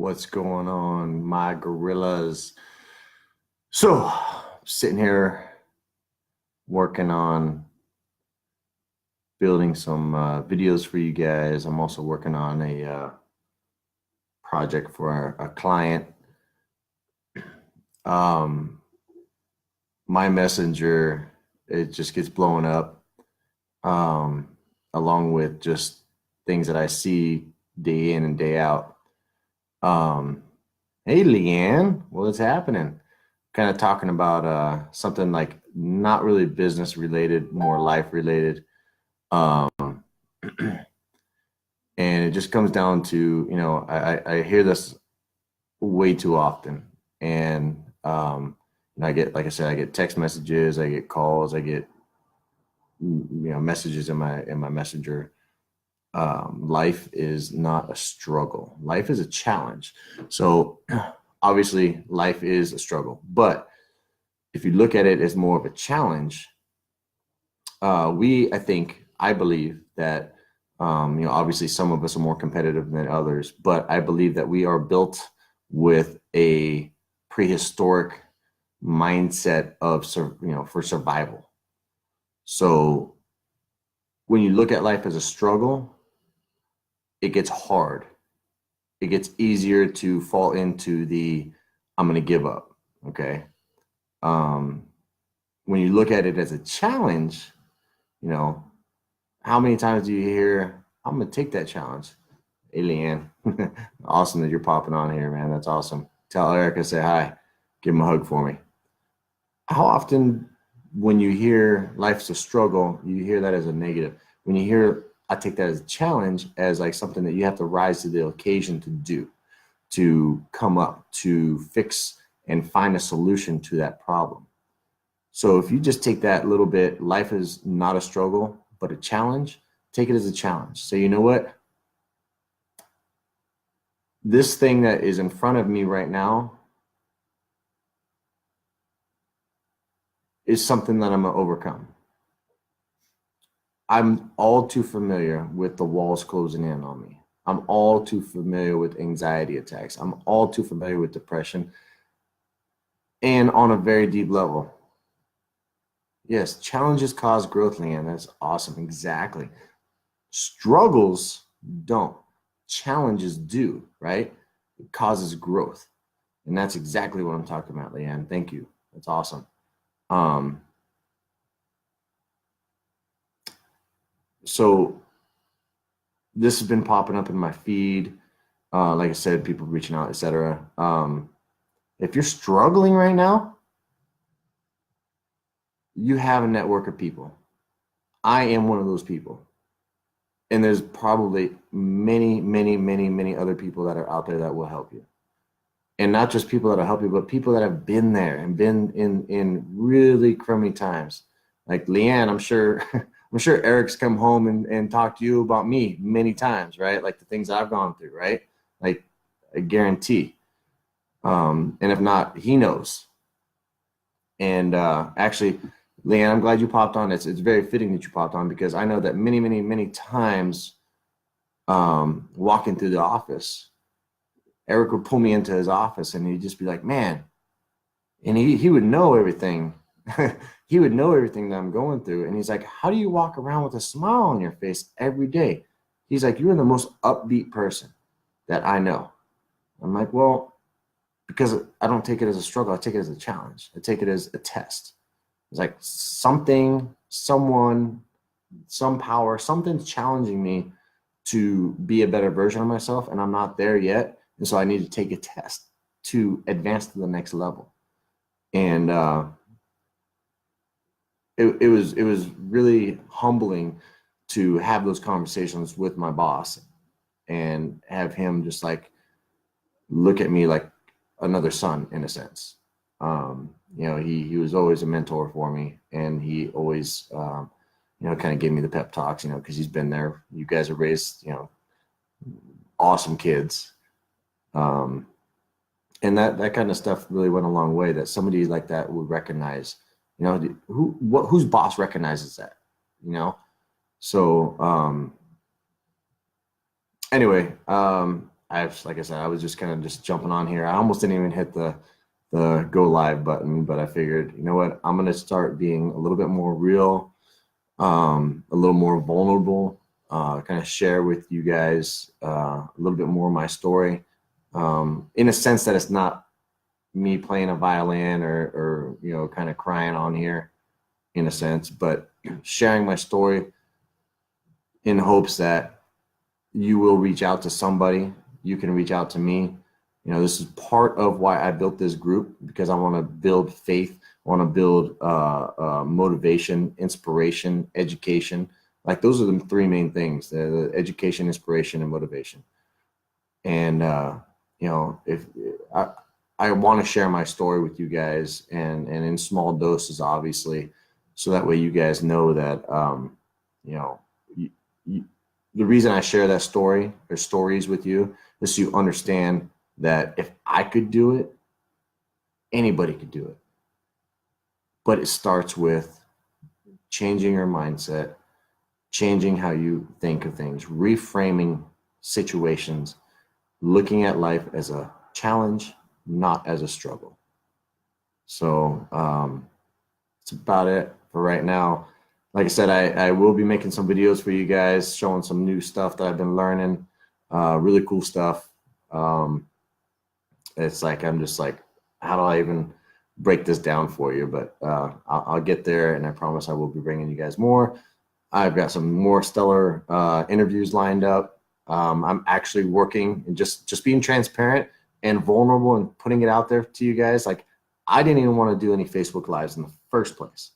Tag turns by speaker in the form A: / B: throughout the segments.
A: What's going on, my gorillas? So, sitting here working on building some videos for you guys. I'm also working on a project for a client. Um, my messenger, it just gets blown up, um, along with just things that I see day in and day out. Um, hey, Leanne, what's happening? Kind of talking about something like not really business related, more life related. Um, and it just comes down to, I hear this way too often. And I get, like I said, I get text messages, I get calls, I get messages in my messenger. Life is not a struggle. Life is a challenge. So obviously life is a struggle, but if you look at it as more of a challenge, I believe that, obviously some of us are more competitive than others, but I believe that we are built with a prehistoric mindset of, for survival. So when you look at life as a struggle, it gets hard. It gets easier to fall into I'm going to give up. Okay. Um, when you look at it as a challenge, you know, how many times do you hear, I'm going to take that challenge? Hey, Leanne, awesome that you're popping on here, man. That's awesome. Tell Erica, say hi. Give him a hug for me. How often, when you hear life's a struggle, you hear that as a negative? When you hear, I take that as a challenge, as like something that you have to rise to the occasion to do, to come up, to fix and find a solution to that problem. So if you just take that little bit, life is not a struggle, but a challenge, take it as a challenge. So you know what? This thing that is in front of me right now is something that I'm going to overcome. I'm all too familiar with the walls closing in on me. I'm all too familiar with anxiety attacks. I'm all too familiar with depression. And on a very deep level, yes, challenges cause growth, Leanne. That's awesome. Exactly. Struggles don't. Challenges do, right? It causes growth. And that's exactly what I'm talking about, Leanne. Thank you. That's awesome. So this has been popping up in my feed. Like I said, people reaching out, etc. If you're struggling right now, you have a network of people. I am one of those people. And there's probably many, many, many, many other people that are out there that will help you. And not just people that will help you, but people that have been there and been in really crummy times. Like Leanne, I'm sure I'm sure Eric's come home and talked to you about me many times, right? Like the things I've gone through, right? Like I guarantee. And if not, he knows. And actually, Leanne, I'm glad you popped on. It's very fitting that you popped on, because I know that many, many, many times, walking through the office, Eric would pull me into his office and he'd just be like, man, and he would know everything. He would know everything that I'm going through. And he's like, how do you walk around with a smile on your face every day? He's like, you're the most upbeat person that I know. I'm like, well, because I don't take it as a struggle. I take it as a challenge. I take it as a test. It's like something, someone, some power, something's challenging me to be a better version of myself, and I'm not there yet. And so I need to take a test to advance to the next level. And it was really humbling to have those conversations with my boss and have him just like look at me like another son, in a sense. He was always a mentor for me, and he always kind of gave me the pep talks, because he's been there. You guys have raised awesome kids, and that kind of stuff really went a long way. That somebody like that would recognize, whose boss recognizes that, So anyway, like I said, I was just kind of just jumping on here. I almost didn't even hit the go live button, but I figured, you know what, I'm going to start being a little bit more real, a little more vulnerable, kind of share with you guys a little bit more of my story, in a sense that it's not me playing a violin or you know, kind of crying on here in a sense, but sharing my story in hopes that you will reach out to somebody. You can reach out to me. You know, this is part of why I built this group, because I want to build faith. I want to build motivation, inspiration, education. Like, those are the three main things: the education, inspiration, and motivation. And you know, if I want to share my story with you guys, and in small doses, obviously, so that way you guys know that you know, the reason I share that story or stories with you is so you understand that if I could do it, anybody could do it. But it starts with changing your mindset, changing how you think of things, reframing situations, looking at life as a challenge, not as a struggle. So that's about it for right now. Like I said, I will be making some videos for you guys, showing some new stuff that I've been learning, really cool stuff. It's like, I'm just like, how do I even break this down for you? But I'll get there, and I promise I will be bringing you guys more. I've got some more stellar interviews lined up. I'm actually working and just being transparent and vulnerable and putting it out there to you guys. Like, I didn't even want to do any Facebook Lives in the first place.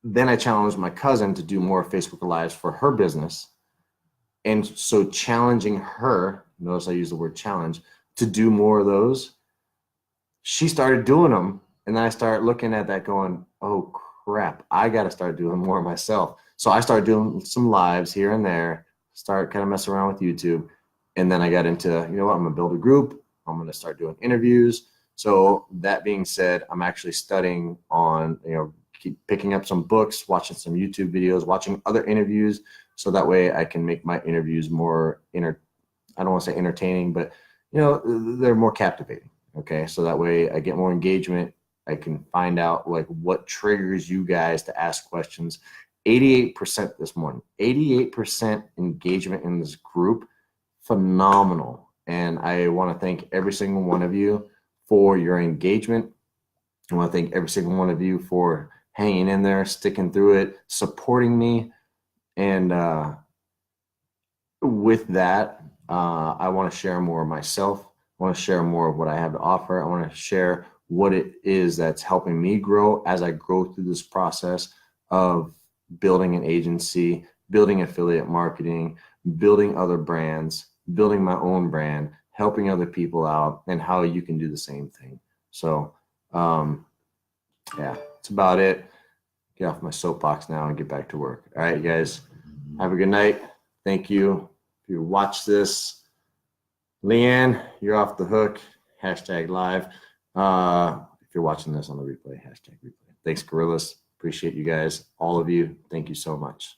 A: Then I challenged my cousin to do more Facebook Lives for her business. And so challenging her, notice I use the word challenge, to do more of those, she started doing them. And then I started looking at that going, oh crap, I got to start doing more myself. So I started doing some lives here and there, start kind of messing around with YouTube. And then I got into, you know what, I'm going to build a group. I'm going to start doing interviews. So that being said, I'm actually studying on, you know, keep picking up some books, watching some YouTube videos, watching other interviews. So that way I can make my interviews more I don't want to say entertaining, but you know, they're more captivating. Okay. So that way I get more engagement. I can find out like what triggers you guys to ask questions. 88% this morning, 88% engagement in this group. Phenomenal. And I want to thank every single one of you for your engagement. I want to thank every single one of you for hanging in there, sticking through it, supporting me. And with that, I want to share more of myself. I want to share more of what I have to offer. I want to share what it is that's helping me grow as I grow through this process of building an agency, building affiliate marketing, building other brands, building my own brand, helping other people out, and how you can do the same thing. So yeah, that's about it. Get off my soapbox now and get back to work. All right, you guys, have a good night. Thank you. If you watch this, Leanne, you're off the hook. #live. If you're watching this on the replay, #replay. Thanks, Gorillas. Appreciate you guys, all of you. Thank you so much.